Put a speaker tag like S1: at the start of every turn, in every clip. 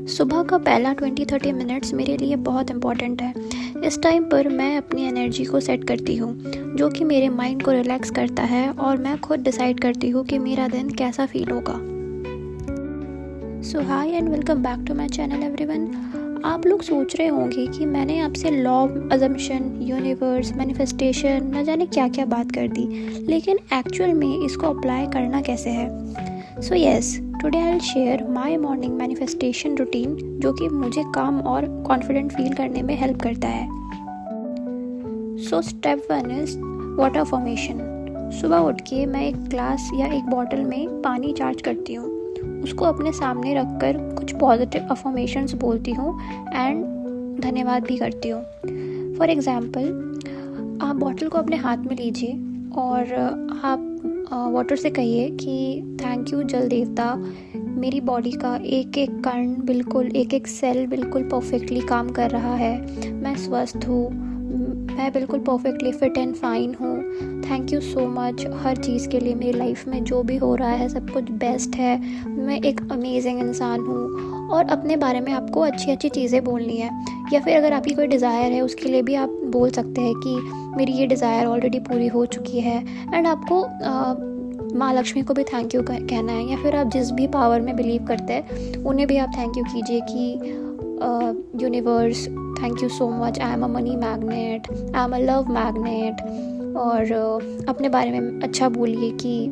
S1: सुबह का पहला 20-30 मिनट्स मेरे लिए बहुत इम्पॉर्टेंट है। इस टाइम पर मैं अपनी एनर्जी को सेट करती हूँ, जो कि मेरे माइंड को रिलैक्स करता है और मैं खुद डिसाइड करती हूँ कि मेरा दिन कैसा फील होगा। So hi and welcome back to my channel everyone. आप लोग सोच रहे होंगे कि मैंने आपसे लॉ, अजम्पशन, यूनिवर्स, मैनिफेस्टेशन न जाने क्या क्या बात कर दी, लेकिन एक्चुअल में इसको अप्लाई करना कैसे है। So yes, today I will share my morning manifestation routine, जो कि मुझे काम और कॉन्फिडेंट फील करने में हेल्प करता है। So step 1 is water formation. सुबह उठ के मैं एक ग्लास या एक बॉटल में पानी चार्ज करती हूँ, उसको अपने सामने रखकर कुछ पॉजिटिव अफर्मेशंस बोलती हूँ एंड धन्यवाद भी करती हूँ। फॉर एग्ज़ाम्पल, आप बॉटल को अपने हाथ में लीजिए और आप वाटर से कहिए कि थैंक यू जल देवता, मेरी बॉडी का एक एक कण बिल्कुल, एक एक सेल बिल्कुल परफेक्टली काम कर रहा है। मैं स्वस्थ हूँ, मैं बिल्कुल परफेक्टली फिट एंड फाइन हूँ। थैंक यू सो मच हर चीज़ के लिए। मेरी लाइफ में जो भी हो रहा है सब कुछ बेस्ट है। मैं एक अमेजिंग इंसान हूँ। और अपने बारे में आपको अच्छी अच्छी चीज़ें बोलनी है। या फिर अगर आपकी कोई डिज़ायर है, उसके लिए भी आप बोल सकते हैं कि मेरी ये डिज़ायर ऑलरेडी पूरी हो चुकी है। एंड आपको माँ लक्ष्मी को भी थैंक यू कहना है, या फिर आप जिस भी पावर में बिलीव करते हैं उन्हें भी आप थैंक यू कीजिए कि universe, thank you so much, I am a money magnet, I am a love magnet. और अपने बारे में अच्छा बोलिए कि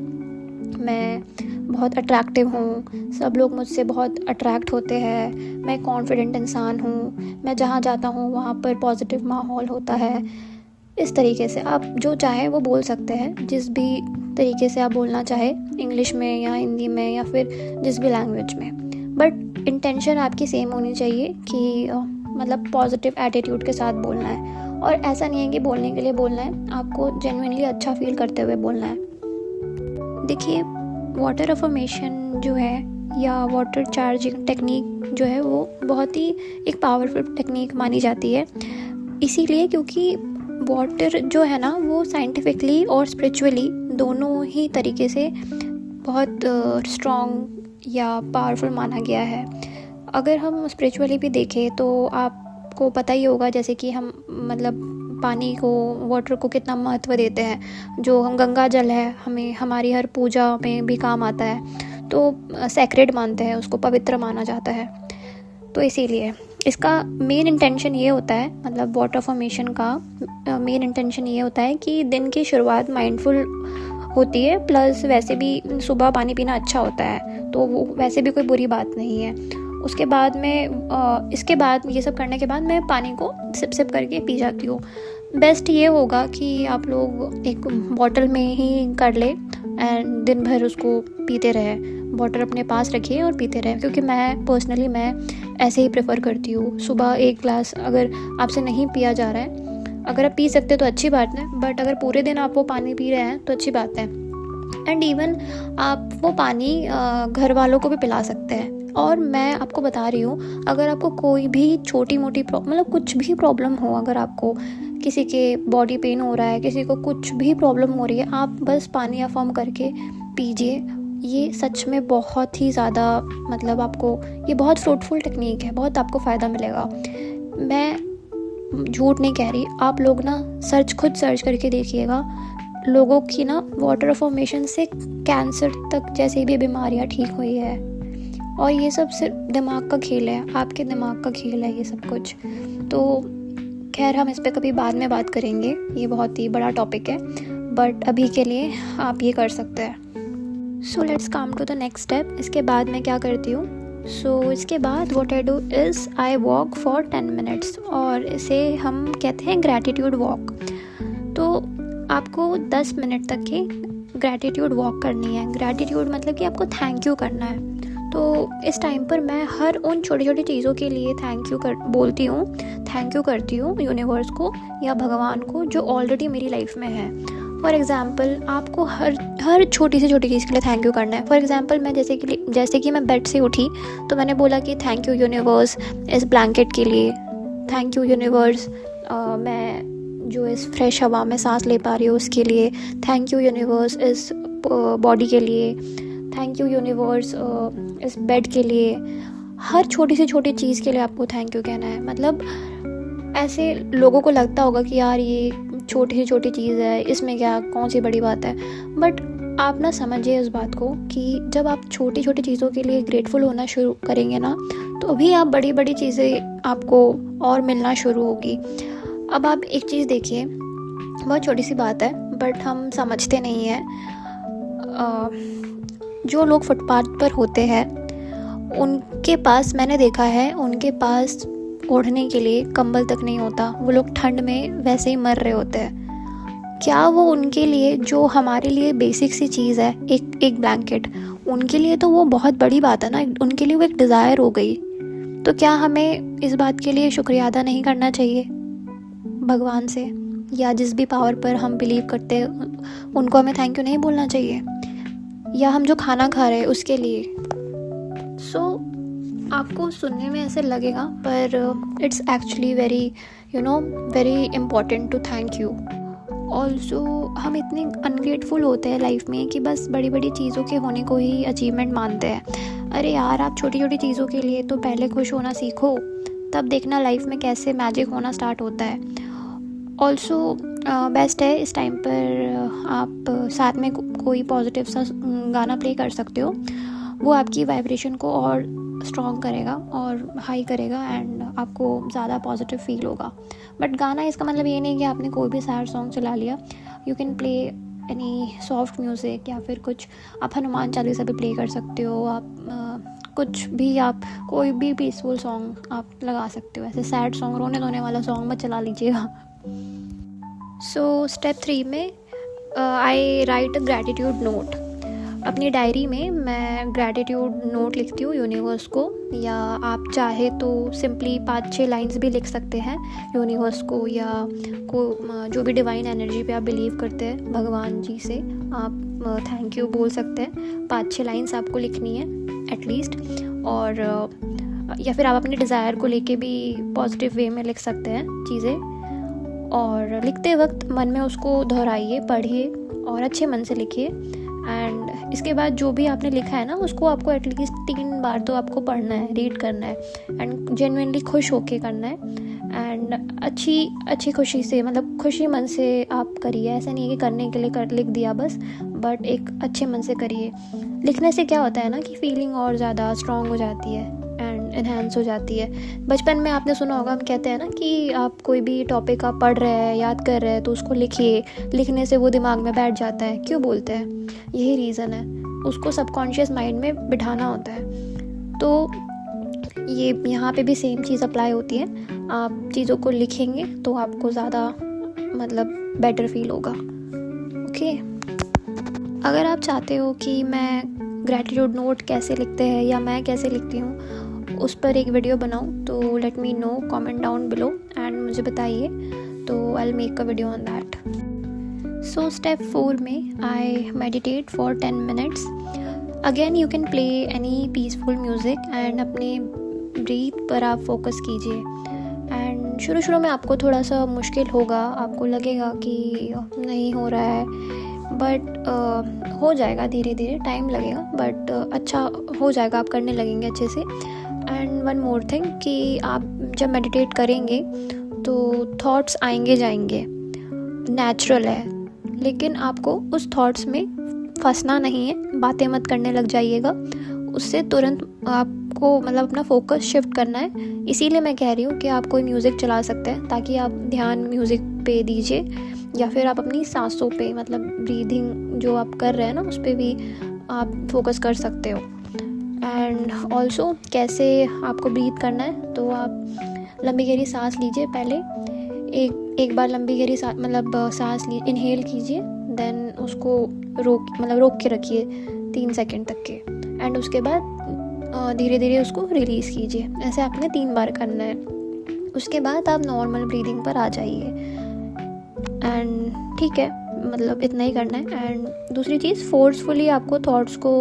S1: मैं बहुत अट्रैक्टिव हूँ, सब लोग मुझसे बहुत अट्रैक्ट होते हैं, मैं कॉन्फिडेंट इंसान हूँ, मैं जहाँ जाता हूँ वहाँ पर पॉजिटिव माहौल होता है। इस तरीके से आप जो चाहे वो बोल सकते हैं, जिस भी तरीके से आप बोलना चाहे, इंग्लिश में या हिंदी में या फिर जिस भी लैंग्वेज में। बट इंटेंशन आपकी सेम होनी चाहिए कि मतलब पॉजिटिव एटीट्यूड के साथ बोलना है। और ऐसा नहीं है कि बोलने के लिए बोलना है, आपको जेन्युइनली अच्छा फील करते हुए बोलना है। देखिए, वाटर अफर्मेशन जो है या वाटर चार्जिंग टेक्निक जो है वो बहुत ही एक पावरफुल टेक्निक मानी जाती है। इसीलिए क्योंकि वाटर जो है ना वो साइंटिफिकली और स्पिरिचुअली दोनों ही तरीके से बहुत स्ट्रॉन्ग या पावरफुल माना गया है। अगर हम स्पिरिचुअली भी देखें तो आपको पता ही होगा, जैसे कि हम मतलब पानी को, वाटर को कितना महत्व देते हैं। जो हम गंगा जल है, हमें हमारी हर पूजा में भी काम आता है, तो सैक्रेड मानते हैं उसको, पवित्र माना जाता है। तो इसीलिए इसका मेन इंटेंशन ये होता है, मतलब वाटर फॉर्मेशन का मेन इंटेंशन ये होता है कि दिन की शुरुआत माइंडफुल होती है, प्लस वैसे भी सुबह पानी पीना अच्छा होता है, तो वो वैसे भी कोई बुरी बात नहीं है। उसके बाद में इसके बाद ये सब करने के बाद मैं पानी को सिप सिप करके पी जाती हूँ। बेस्ट ये होगा कि आप लोग एक बॉटल में ही कर ले एंड दिन भर उसको पीते रहे। वाटर अपने पास रखिए और पीते रहे, क्योंकि मैं ऐसे ही प्रेफर करती हूँ। सुबह एक ग्लास अगर आपसे नहीं पिया जा रहा है, अगर आप पी सकते तो अच्छी बात है, बट अगर पूरे दिन आप वो पानी पी रहे हैं तो अच्छी बात है। एंड इवन आप वो पानी घर वालों को भी पिला सकते हैं। और मैं आपको बता रही हूँ, अगर आपको कोई भी छोटी मोटी मतलब कुछ भी प्रॉब्लम हो, अगर आपको किसी के बॉडी पेन हो रहा है, किसी को कुछ भी प्रॉब्लम हो रही है, आप बस पानी अफर्म करके पीजिए। ये सच में बहुत ही ज़्यादा, मतलब आपको ये बहुत फ्रूटफुल टेक्निक है, बहुत आपको फ़ायदा मिलेगा। मैं झूठ नहीं कह रही, आप लोग ना खुद सर्च करके देखिएगा। लोगों की ना वाटर अफर्मेशन से कैंसर तक जैसी भी बीमारियां ठीक हुई है। और ये सब सिर्फ दिमाग का खेल है, आपके दिमाग का खेल है ये सब कुछ। तो खैर, हम इस पे कभी बाद में बात करेंगे, ये बहुत ही बड़ा टॉपिक है, बट अभी के लिए आप ये कर सकते हैं। So let's come to the next step. इसके बाद मैं क्या करती हूँ, इसके बाद what I do is I walk for 10 minutes, और इसे हम कहते हैं ग्रैटिट्यूड वॉक। तो आपको 10 मिनट तक की ग्रैटिट्यूड वॉक करनी है। ग्रैटिट्यूड मतलब कि आपको थैंक यू करना है। तो इस टाइम पर मैं हर उन छोटी छोटी चीज़ों के लिए बोलती हूँ, थैंक यू करती हूँ यूनिवर्स को या भगवान को, जो ऑलरेडी मेरी लाइफ में है। फॉर एग्ज़ाम्पल, आपको हर छोटी से छोटी चीज़ के लिए थैंक यू करना है। फॉर एग्ज़ाम्पल, मैं जैसे कि मैं बेड से उठी तो मैंने बोला कि थैंक यू यूनिवर्स इस ब्लैंकेट के लिए, थैंक यू यूनिवर्स मैं जो इस फ्रेश हवा में सांस ले पा रही हूँ उसके लिए, थैंक यू यूनिवर्स इस बॉडी के लिए, थैंक यू यूनिवर्स इस बेड के लिए। हर छोटी से छोटी चीज़ के लिए आपको थैंक यू कहना है। मतलब ऐसे लोगों को लगता होगा कि यार ये छोटी से छोटी चीज़ है, इसमें क्या, कौन सी बड़ी बात है। बट आप ना समझिए इस बात को कि जब आप छोटी छोटी चीज़ों के लिए ग्रेटफुल होना शुरू करेंगे ना, तो अभी आप बड़ी बड़ी चीज़ें आपको और मिलना शुरू होगी। अब आप एक चीज़ देखिए, बहुत छोटी सी बात है बट हम समझते नहीं हैं। जो लोग फुटपाथ पर होते हैं उनके पास, मैंने देखा है, उनके पास ओढ़ने के लिए कंबल तक नहीं होता। वो लोग ठंड में वैसे ही मर रहे होते हैं। क्या वो उनके लिए, जो हमारे लिए बेसिक सी चीज़ है, एक ब्लैंकेट, उनके लिए तो वो बहुत बड़ी बात है ना, उनके लिए वो एक डिज़ायर हो गई। तो क्या हमें इस बात के लिए शुक्रिया अदा नहीं करना चाहिए भगवान से, या जिस भी पावर पर हम बिलीव करते हैं उनको हमें थैंक यू नहीं बोलना चाहिए? या हम जो खाना खा रहे हैं उसके लिए। आपको सुनने में ऐसे लगेगा पर it's actually very very important to thank you. Also हम इतने अनग्रेटफुल होते हैं लाइफ में कि बस बड़ी बड़ी चीज़ों के होने को ही अचीवमेंट मानते हैं। अरे यार, आप छोटी छोटी चीज़ों के लिए तो पहले खुश होना सीखो, तब देखना लाइफ में कैसे मैजिक होना स्टार्ट होता है। ऑल्सो बेस्ट है इस टाइम पर आप साथ में कोई पॉजिटिव सा गाना प्ले कर सकते हो। वो आपकी वाइब्रेशन को और स्ट्रॉन्ग करेगा और हाई करेगा एंड आपको ज़्यादा पॉजिटिव फील होगा। बट गाना इसका मतलब ये नहीं कि आपने कोई भी सैड सॉन्ग चला लिया। You can play any soft music, या फिर कुछ आप हनुमान चालीसा भी प्ले कर सकते हो। आप कुछ भी, आप कोई भी पीसफुल सॉन्ग आप लगा सकते हो। ऐसे सैड सॉन्ग, रोने धोने वाला सॉन्ग मत चला लीजिएगा। सो स्टेप 3 में आई राइट अ ग्रैटिट्यूड नोट। अपनी डायरी में मैं ग्रैटिट्यूड नोट लिखती हूँ यूनिवर्स को, या आप चाहे तो सिंपली 5-6 लाइंस भी लिख सकते हैं यूनिवर्स को, या जो भी डिवाइन एनर्जी पे आप बिलीव करते हैं, भगवान जी से आप थैंक यू बोल सकते हैं। 5-6 लाइंस आपको लिखनी है एटलीस्ट। और या फिर आप अपने डिज़ायर को लेके भी पॉजिटिव वे में लिख सकते हैं चीज़ें। और लिखते वक्त मन में उसको दोहराइए, पढ़िए और अच्छे मन से लिखिए। एंड इसके बाद जो भी आपने लिखा है ना, उसको आपको एटलीस्ट 3 बार तो आपको पढ़ना है, रीड करना है एंड जेन्युइनली खुश होके करना है। एंड अच्छी खुशी से, मतलब खुशी मन से आप करिए। ऐसा नहीं है कि करने के लिए लिख दिया बस, बट एक अच्छे मन से करिए। लिखने से क्या होता है ना कि फीलिंग और ज़्यादा स्ट्रॉन्ग हो जाती है एंड इन्हांस हो जाती है। बचपन में आपने सुना होगा, हम कहते हैं ना कि आप कोई भी टॉपिक आप पढ़ रहे हैं, याद कर रहे हैं, तो उसको लिखिए। लिखने से वो दिमाग में बैठ जाता है। क्यों बोलते हैं? यही रीज़न है, उसको सबकॉन्शियस माइंड में बिठाना होता है। तो ये यहाँ पे भी सेम चीज़ अप्लाई होती है। आप चीज़ों को लिखेंगे तो आपको ज़्यादा मतलब बेटर फील होगा। ओके, अगर आप चाहते हो कि मैं ग्रैटिट्यूड नोट कैसे लिखते हैं या मैं कैसे लिखती हूँ उस पर एक वीडियो बनाऊँ, तो late me no, comment down below and मुझे बताइए, तो I will make a video on that. So step 4 में I meditate for 10 minutes. Again you can play any peaceful music and अपने ब्रीथ पर आप फोकस कीजिए। एंड शुरू में आपको थोड़ा सा मुश्किल होगा, आपको लगेगा कि नहीं हो रहा है, बट हो जाएगा, धीरे धीरे टाइम लगेगा बट अच्छा हो जाएगा, आप करने लगेंगे अच्छे से। एंड वन मोर थिंग कि आप जब मेडिटेट करेंगे तो थॉट्स आएंगे जाएंगे, नेचुरल है, लेकिन आपको उस थॉट्स में फंसना नहीं है। बातें मत करने लग जाइएगा, उससे तुरंत आपको मतलब अपना फोकस शिफ्ट करना है। इसीलिए मैं कह रही हूँ कि आप कोई म्यूज़िक चला सकते हैं ताकि आप ध्यान म्यूज़िक पे दीजिए, या फिर आप अपनी सांसों पे, मतलब ब्रीदिंग जो आप कर रहे हैं ना, उस पर भी आप फोकस कर सकते हो। एंड ऑल्सो कैसे आपको ब्रीथ करना है, तो आप लंबी गहरी सांस लीजिए। पहले एक बार लंबी गहरी सांस इनहेल कीजिए, देन उसको रोक के रखिए 3 सेकंड तक के, एंड उसके बाद धीरे धीरे उसको रिलीज़ कीजिए। ऐसे आपने 3 बार करना है। उसके बाद आप नॉर्मल ब्रीदिंग पर आ जाइए। एंड ठीक है, मतलब इतना ही करना है। एंड दूसरी चीज़, फोर्सफुली आपको थॉट्स को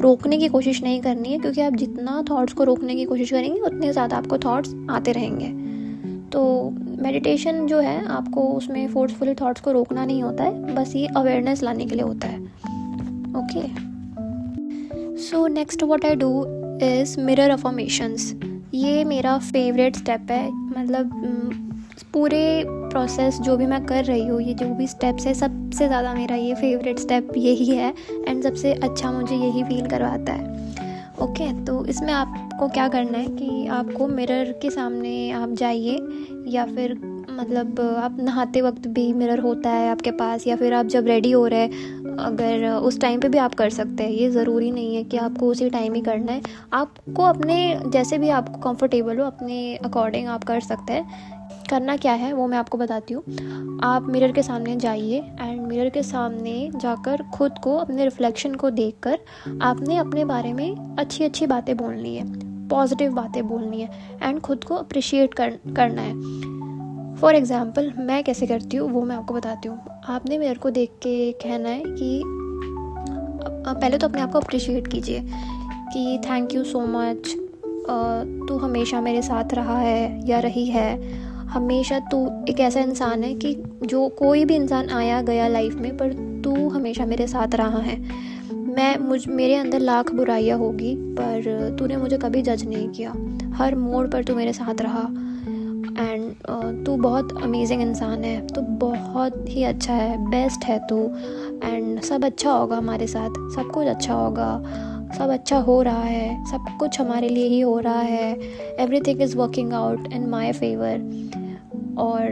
S1: रोकने की कोशिश नहीं करनी है, क्योंकि आप जितना थॉट्स को रोकने की कोशिश करेंगे उतने ज़्यादा आपको थॉट्स आते रहेंगे। तो मेडिटेशन जो है, आपको उसमें फोर्सफुली थॉट्स को रोकना नहीं होता है, बस ये अवेयरनेस लाने के लिए होता है। Okay, so next what I do is mirror affirmations. ये मेरा फेवरेट स्टेप है, मतलब पूरे प्रोसेस जो भी मैं कर रही हूँ, ये जो भी स्टेप्स है, सबसे ज़्यादा मेरा ये फेवरेट स्टेप यही है एंड सबसे अच्छा मुझे यही फील करवाता है। ओके, तो इसमें आपको क्या करना है कि आपको मिरर के सामने आप जाइए, या फिर मतलब आप नहाते वक्त भी मिरर होता है आपके पास, या फिर आप जब रेडी हो रहे हैं अगर उस टाइम पे भी आप कर सकते हैं। ये ज़रूरी नहीं है कि आपको उसी टाइम ही करना है, आपको अपने जैसे भी आपको कंफर्टेबल हो अपने अकॉर्डिंग आप कर सकते हैं। करना क्या है वो मैं आपको बताती हूँ। आप मिरर के सामने जाइए एंड मिरर के सामने जाकर खुद को, अपने रिफ्लेक्शन को देखकर आपने अपने बारे में अच्छी अच्छी बातें बोलनी है, पॉजिटिव बातें बोलनी है एंड खुद को अप्रिशिएट करना है। फॉर एग्ज़ाम्पल मैं कैसे करती हूँ वो मैं आपको बताती हूँ। आपने मिरर को देख के कहना है कि पहले तो अपने आप को अप्रिशिएट कीजिए कि थैंक यू सो मच, तू हमेशा मेरे साथ रहा है या रही है। हमेशा तू एक ऐसा इंसान है कि जो कोई भी इंसान आया गया लाइफ में, पर तू हमेशा मेरे साथ रहा है। मेरे अंदर लाख बुराइयाँ होगी पर तूने मुझे कभी जज नहीं किया, हर मोड़ पर तू मेरे साथ रहा एंड तू बहुत अमेजिंग इंसान है, तू बहुत ही अच्छा है, बेस्ट है तू एंड सब अच्छा होगा हमारे साथ, सब कुछ अच्छा होगा, सब अच्छा हो रहा है, सब कुछ हमारे लिए ही हो रहा है, everything is working out in my favour. और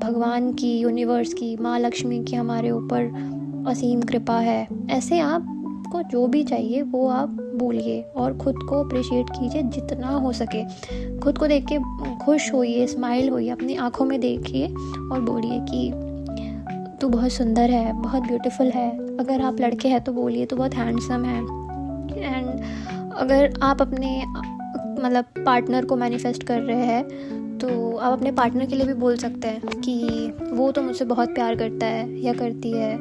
S1: भगवान की, यूनिवर्स की, माँ लक्ष्मी की हमारे ऊपर असीम कृपा है। ऐसे आपको जो भी चाहिए वो आप बोलिए और ख़ुद को अप्रिशिएट कीजिए जितना हो सके। खुद को देख के खुश होइए, स्माइल होइए, अपनी आँखों में देखिए और बोलिए कि तू बहुत सुंदर है, बहुत ब्यूटीफुल है। अगर आप लड़के हैं तो बोलिए तू बहुत हैंडसम है। एंड अगर आप अपने मतलब पार्टनर को मैनिफेस्ट कर रहे हैं तो आप अपने पार्टनर के लिए भी बोल सकते हैं कि वो तो मुझसे बहुत प्यार करता है या करती है,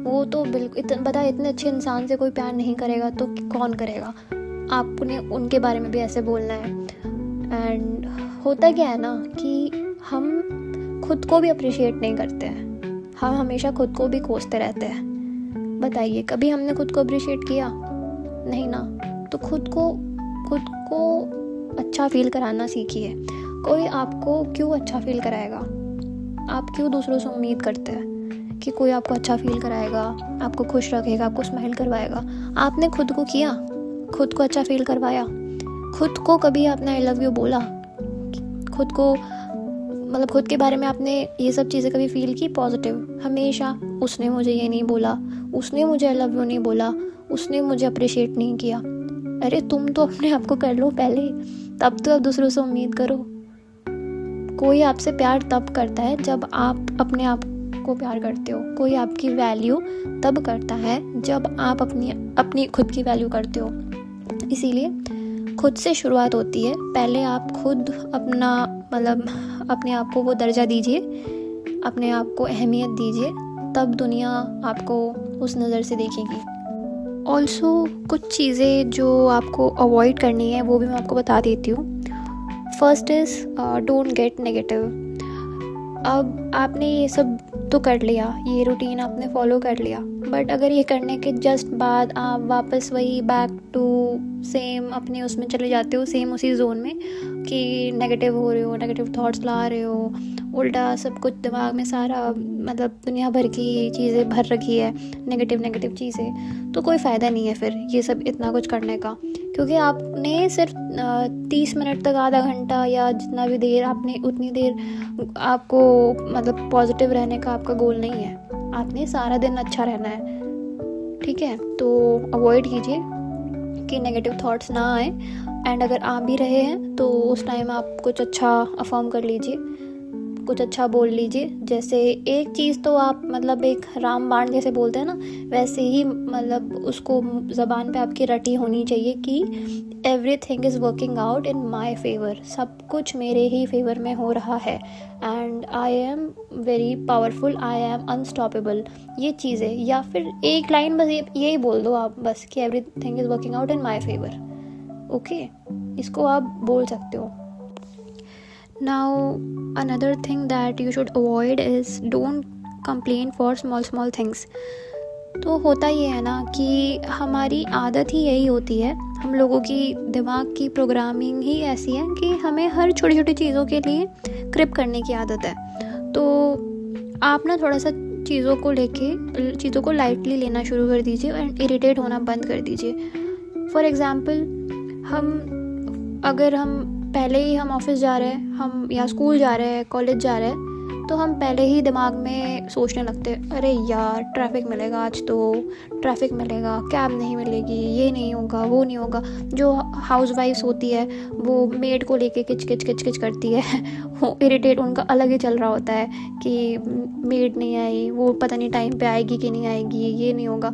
S1: वो तो बिल्कुल इतने अच्छे इंसान से कोई प्यार नहीं करेगा तो कौन करेगा। आपने उनके बारे में भी ऐसे बोलना है। एंड होता क्या है ना कि हम खुद को भी अप्रिशिएट नहीं करते हैं, हम हमेशा खुद को भी कोसते रहते हैं। बताइए कभी हमने खुद को अप्रिशिएट किया? नहीं ना। तो खुद को अच्छा फील कराना सीखिए। कोई आपको क्यों अच्छा फील कराएगा? आप क्यों दूसरों से उम्मीद करते हैं कि कोई आपको अच्छा फील कराएगा, आपको खुश रखेगा, आपको स्माइल करवाएगा? आपने खुद को किया, खुद को अच्छा फील करवाया? खुद को कभी आपने आई लव यू बोला? खुद को मतलब खुद के बारे में आपने ये सब चीज़ें कभी फील की पॉजिटिव? हमेशा उसने मुझे ये नहीं बोला, उसने मुझे आई लव यू नहीं बोला, उसने मुझे अप्रिशिएट नहीं किया। अरे तुम तो अपने आप को कर लो पहले, तब तो आप दूसरों से उम्मीद करो। कोई आपसे प्यार तब करता है जब आप अपने आप को प्यार करते हो। कोई आपकी वैल्यू तब करता है जब आप अपनी खुद की वैल्यू करते हो। इसीलिए खुद से शुरुआत होती है। पहले आप खुद अपने आप को वो दर्जा दीजिए, अपने आप को अहमियत दीजिए, तब दुनिया आपको उस नज़र से देखेगी। ऑल्सो कुछ चीज़ें जो आपको अवॉइड करनी है वो भी मैं आपको बता देती हूँ। First is don't get negative. अब आपने ये सब तो कर लिया, ये रूटीन आपने फॉलो कर लिया, बट अगर ये करने के जस्ट बाद आप वापस वही बैक टू सेम अपने उसमें चले जाते हो, सेम उसी जोन में कि नेगेटिव हो रहे हो, नेगेटिव थॉट्स ला रहे हो, उल्टा सब कुछ दिमाग में सारा मतलब दुनिया भर की चीज़ें भर रखी है, नेगेटिव चीज़ें, तो कोई फ़ायदा नहीं है फिर ये सब इतना कुछ करने का। क्योंकि आपने सिर्फ 30 मिनट तक, आधा घंटा या जितना भी देर आपने, उतनी देर आपको मतलब पॉजिटिव रहने का आपका गोल नहीं है। आपने सारा दिन अच्छा रहना है, ठीक है? तो अवॉइड कीजिए कि नेगेटिव थॉट्स ना आए। एंड अगर आ भी रहे हैं तो उस टाइम आप कुछ अच्छा अफर्म कर लीजिए, कुछ अच्छा बोल लीजिए। जैसे एक चीज़ तो आप मतलब एक रामबाण जैसे बोलते हैं ना, वैसे ही मतलब उसको ज़बान पे आपकी रटी होनी चाहिए कि everything is working out in my favour. सब कुछ मेरे ही फेवर में हो रहा है and I am very powerful, I am unstoppable. ये चीज़ें, या फिर एक लाइन बस यही बोल दो आप बस कि everything is working out in my favour. Okay, इसको आप बोल सकते हो। Now another thing that you should avoid is don't complain for small things. तो होता ये है ना कि हमारी आदत ही यही होती है, हम लोगों की दिमाग की प्रोग्रामिंग ही ऐसी है कि हमें हर छोटी छोटी चीज़ों के लिए क्रिप करने की आदत है। तो आप ना थोड़ा सा चीज़ों को लाइटली लेना शुरू कर दीजिए और इरिटेट होना बंद कर दीजिए। फॉर एग्ज़ाम्पल, अगर हम पहले ही हम ऑफिस जा रहे हैं, हम या स्कूल जा रहे हैं, कॉलेज जा रहे हैं, तो हम पहले ही दिमाग में सोचने लगते हैं, अरे यार ट्रैफिक मिलेगा, आज तो ट्रैफिक मिलेगा, कैब नहीं मिलेगी, ये नहीं होगा, वो नहीं होगा। जो हाउसवाइफ्स होती है वो मेड को लेके किच किच करती है वो इरिटेट उनका अलग ही चल रहा होता है कि मेड नहीं आई, वो पता नहीं टाइम पे आएगी कि नहीं आएगी, ये नहीं होगा।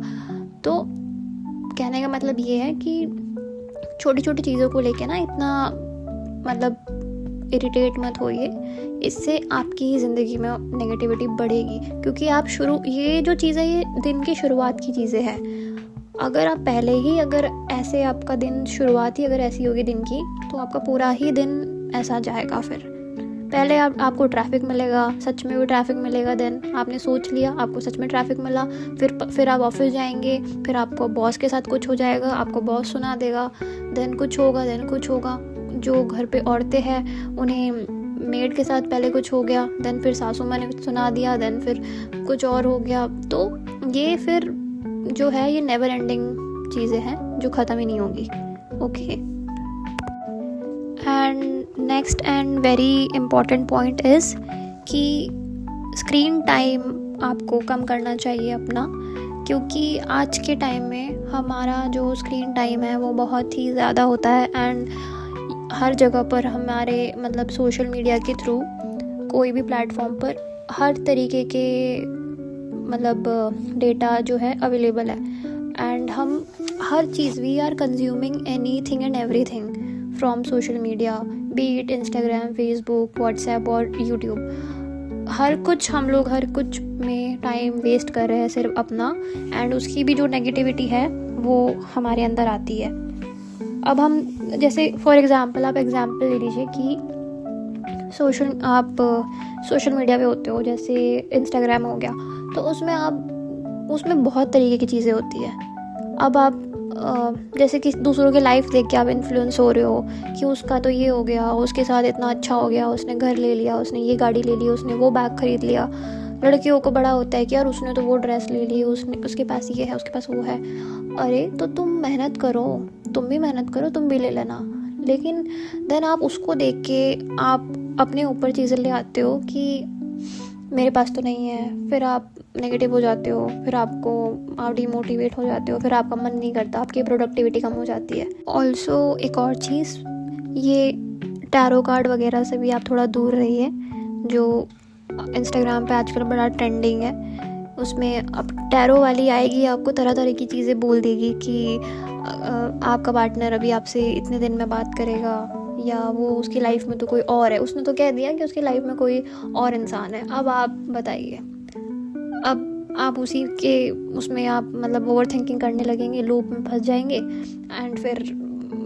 S1: तो कहने का मतलब ये है कि छोटी छोटी चीज़ों को लेके ना इतना मतलब इरिटेट मत होइए, इससे आपकी ही ज़िंदगी में नेगेटिविटी बढ़ेगी। क्योंकि ये जो चीज़ें, ये दिन की शुरुआत की चीज़ें हैं। अगर आप पहले ही ऐसे आपका दिन शुरुआत ही अगर ऐसी होगी दिन की, तो आपका पूरा ही दिन ऐसा जाएगा। फिर पहले आपको ट्रैफिक मिलेगा, सच में भी ट्रैफिक मिलेगा, देन आपने सोच लिया, आपको सच में ट्रैफिक मिला, फिर आप ऑफिस जाएंगे, फिर आपको बॉस के साथ कुछ हो जाएगा, आपको बॉस सुना देगा, देन कुछ होगा। जो घर पे औरतें हैं उन्हें मेड के साथ पहले कुछ हो गया, देन फिर सासू माँ ने कुछ सुना दिया, देन फिर कुछ और हो गया। तो ये फिर जो है ये नेवर एंडिंग चीज़ें हैं जो ख़त्म ही नहीं होगी। Okay, and next and very important point is कि स्क्रीन टाइम आपको कम करना चाहिए अपना, क्योंकि आज के टाइम में हमारा जो स्क्रीन टाइम है वो बहुत ही ज़्यादा होता है। एंड हर जगह पर हमारे मतलब सोशल मीडिया के थ्रू कोई भी प्लेटफॉर्म पर हर तरीके के मतलब डेटा जो है अवेलेबल है। एंड हम हर चीज़, we are consuming anything and everything from social media, be it Instagram, Facebook, WhatsApp और यूट्यूब। हर कुछ में टाइम वेस्ट कर रहे हैं सिर्फ अपना, एंड उसकी भी जो नेगेटिविटी है वो हमारे अंदर आती है। अब हम जैसे फॉर एग्ज़ाम्पल आप एग्ज़ाम्पल ले लीजिए कि आप सोशल मीडिया पे होते हो, जैसे इंस्टाग्राम हो गया, तो उसमें बहुत तरीके की चीज़ें होती है। अब आप जैसे कि दूसरों के लाइफ देख के आप इन्फ्लुएंस हो रहे हो कि उसका तो ये हो गया, उसके साथ इतना अच्छा हो गया, उसने घर ले लिया, उसने ये गाड़ी ले ली, उसने वो बैग खरीद लिया। लड़कियों को बड़ा होता है कि यार उसने तो वो ड्रेस ले ली, उसके पास ये है, उसके पास वो है। अरे तो तुम मेहनत करो, तुम भी मेहनत करो, तुम भी ले लेना। लेकिन देन आप उसको देख के आप अपने ऊपर चीज़ें ले आते हो कि मेरे पास तो नहीं है, फिर आप नेगेटिव हो जाते हो, फिर आप डिमोटिवेट हो जाते हो, फिर आपका मन नहीं करता, आपकी प्रोडक्टिविटी कम हो जाती है। ऑल्सो एक और चीज़, ये टैरो कार्ड वगैरह से भी आप थोड़ा दूर रहिए, जो इंस्टाग्राम पे आजकल बड़ा ट्रेंडिंग है। उसमें अब टैरो वाली आएगी, आपको तरह तरह की चीज़ें बोल देगी कि आपका पार्टनर अभी आपसे इतने दिन में बात करेगा, या वो उसकी लाइफ में तो कोई और है, उसने तो कह दिया कि उसकी लाइफ में कोई और इंसान है। अब आप बताइए, अब आप उसमें आप मतलब ओवर थिंकिंग करने लगेंगे, लूप में फंस जाएंगे, एंड फिर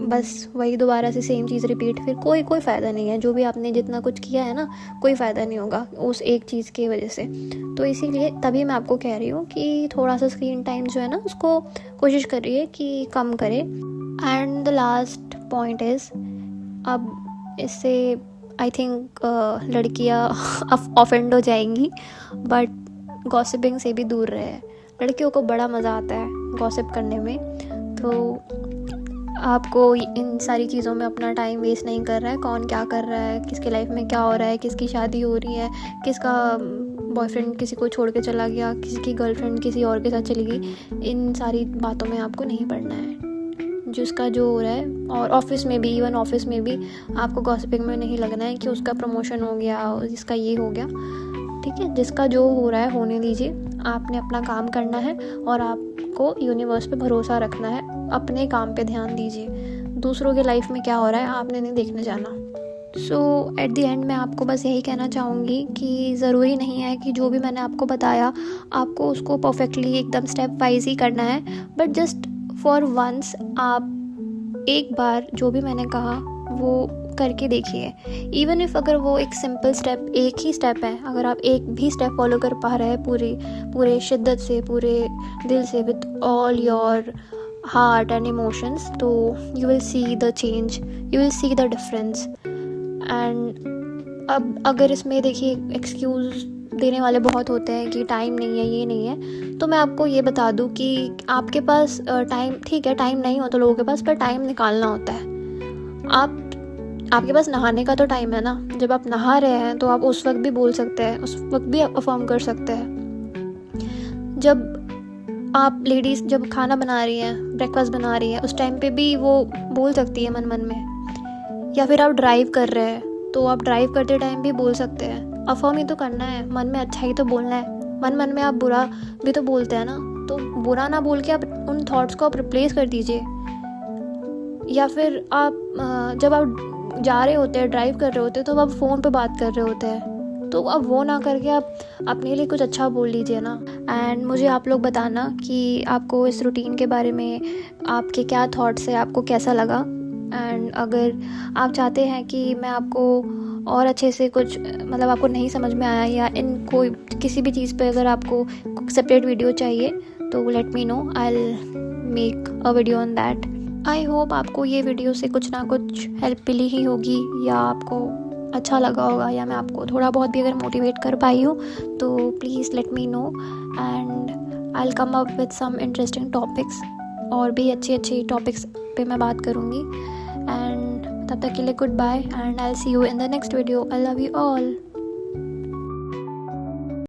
S1: बस वही दोबारा से सेम चीज़ रिपीट। फिर कोई फ़ायदा नहीं है, जो भी आपने जितना कुछ किया है ना, कोई फ़ायदा नहीं होगा उस एक चीज़ की वजह से। तो इसीलिए तभी मैं आपको कह रही हूँ कि थोड़ा सा स्क्रीन टाइम जो है ना, उसको कोशिश करिए कि कम करें। And the last point is, अब इससे आई थिंक लड़कियाँ ऑफेंड हो जाएंगी, बट गॉसिपिंग से भी दूर रहे। लड़कियों को बड़ा मज़ा आता है गॉसिप करने में, तो आपको इन सारी चीज़ों में अपना टाइम वेस्ट नहीं कर रहा है। कौन क्या कर रहा है, किसके लाइफ में क्या हो रहा है, किसकी शादी हो रही है, किसका बॉयफ्रेंड किसी को छोड़ के चला गया, किसी की गर्लफ्रेंड किसी और के साथ चली गई, इन सारी बातों में आपको नहीं पड़ना है। जिसका जो हो रहा है, और ऑफिस में भी, इवन ऑफिस में भी आपको गॉसिपिंग में नहीं लगना है कि उसका प्रमोशन हो गया, जिसका ये हो गया। ठीक है, जिसका जो हो रहा है होने दीजिए, आपने अपना काम करना है और आपको यूनिवर्स पे भरोसा रखना है, अपने काम पे ध्यान दीजिए। दूसरों के लाइफ में क्या हो रहा है आपने नहीं देखने जाना। सो एट द एंड मैं आपको बस यही कहना चाहूँगी कि ज़रूरी नहीं है कि जो भी मैंने आपको बताया आपको उसको परफेक्टली एकदम स्टेप वाइज ही करना है, बट जस्ट फॉर वंस आप एक बार जो भी मैंने कहा वो करके देखिए। इवन इफ़ अगर वो एक सिंपल स्टेप, एक ही स्टेप है, अगर आप एक भी स्टेप फॉलो कर पा रहे हैं पूरे शिद्दत से, पूरे दिल से, with all your heart and emotions, तो you will see the change, you will see the difference. And अब अगर इसमें देखिए एक्सक्यूज़ देने वाले बहुत होते हैं कि टाइम नहीं है, ये नहीं है, तो मैं आपको ये बता दूं कि आपके पास टाइम, ठीक है टाइम नहीं होता लोगों के पास, पर टाइम निकालना होता है। आपके पास नहाने का तो टाइम है ना, जब आप नहा रहे हैं तो आप उस वक्त भी बोल सकते हैं, उस वक्त भी अफर्म कर सकते हैं। जब आप लेडीज़ जब खाना बना रही हैं, ब्रेकफास्ट बना रही हैं, उस टाइम पे भी वो बोल सकती है मन मन में। या फिर आप ड्राइव कर रहे हैं तो आप ड्राइव करते टाइम भी बोल सकते हैं। अफर्म ही तो करना है, मन में अच्छा ही तो बोलना है। मन मन में आप बुरा भी तो बोलते हैं ना, तो बुरा ना बोल के आप उन थॉट्स को आप रिप्लेस कर दीजिए। या फिर आप जब आप जा रहे होते हैं, ड्राइव कर रहे होते हैं, तो आप फ़ोन पे बात कर रहे होते हैं, तो अब वो ना करके आप अपने लिए कुछ अच्छा बोल लीजिए ना। एंड मुझे आप लोग बताना कि आपको इस रूटीन के बारे में आपके क्या थॉट्स है, आपको कैसा लगा। एंड अगर आप चाहते हैं कि मैं आपको और अच्छे से कुछ, मतलब आपको नहीं समझ में आया या इन कोई किसी भी चीज़ पे अगर आपको सेपरेट वीडियो चाहिए, तो late me no, I will make a video on that. I hope आपको ये वीडियो से कुछ ना कुछ हेल्प मिली ही होगी, या आपको अच्छा लगा होगा, या मैं आपको थोड़ा बहुत भी अगर मोटिवेट कर पाई हूँ, तो please let me know and I will come up with some interesting topics. और भी अच्छे टॉपिक्स पे मैं बात करूँगी। एंड तब तक के लिए goodbye and I will see you in the next video. I love you all.